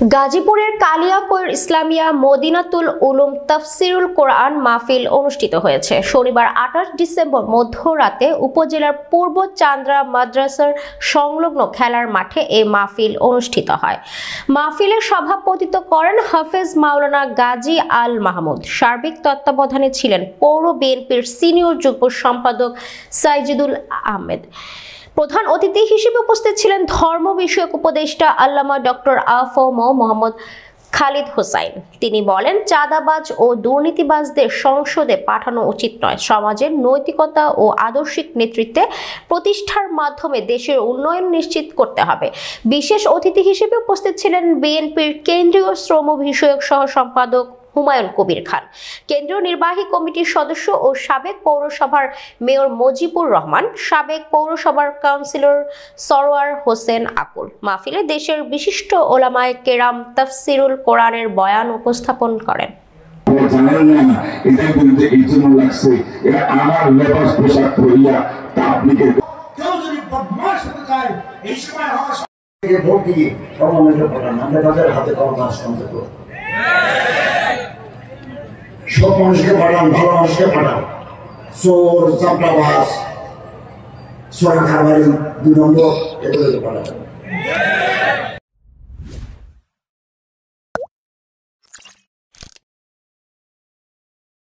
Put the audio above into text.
গাজীপুরের কালিয়াকৈর ইসলামিয়া মদিনাতুল উলুম তাফসিরুল কোরআন মাহফিল অনুষ্ঠিত হয়েছে। শনিবার 28 ডিসেম্বর মধ্যরাতে উপজেলার পূর্ব চান্দ্রা মাদ্রাসার সংলগ্ন খেলার মাঠে এই মাহফিল অনুষ্ঠিত হয়। মাহফিলে সভাপতিত্ব করেন হাফেজ মাওলানা গাজী আল মাহমুদ। সার্বিক তত্ত্বাবধানে ছিলেন পৌর বিএনপির সিনিয়র যুগ্ম সম্পাদক সাইজিদুল আহমেদ। প্রধান অতিথি হিসেবে উপস্থিত ছিলেন ধর্ম বিষয়ক উপদেষ্টা আল্লামা ডক্টর আ.ফ.ম. মোহাম্মদ খালিদ হোসাইন। তিনি বলেন, চাঁদাবাজ ও দুর্নীতিবাজদের সংসদে পাঠানো উচিত নয়। সমাজের নৈতিকতা ও আদর্শিক নেতৃত্বে প্রতিষ্ঠার মাধ্যমে দেশের উন্নয়ন নিশ্চিত করতে হবে। বিশেষ অতিথি হিসেবে উপস্থিত ছিলেন বিএনপির কেন্দ্রীয় শ্রম বিষয়ক সহ সম্পাদক হুমায়ুন কবির খান, কেন্দ্রীয় নির্বাহী কমিটির সদস্য ও সাবেক পৌরসভার মেয়র মজিবুর রহমান, সাবেক পৌরসভার কাউন্সিলর সরওয়ার হোসেন আকুল। মাহফিলে দেশের বিশিষ্ট ওলামায়ে কেরাম তাফসিরুল কোরআনের বয়ান উপস্থাপন করেন। সব মানুষকে পাঠান, ভালো মানুষকে পাঠান। চোর, চামড়াবাজ, সরকার 2 নম্বর এগুলোকে পাঠান।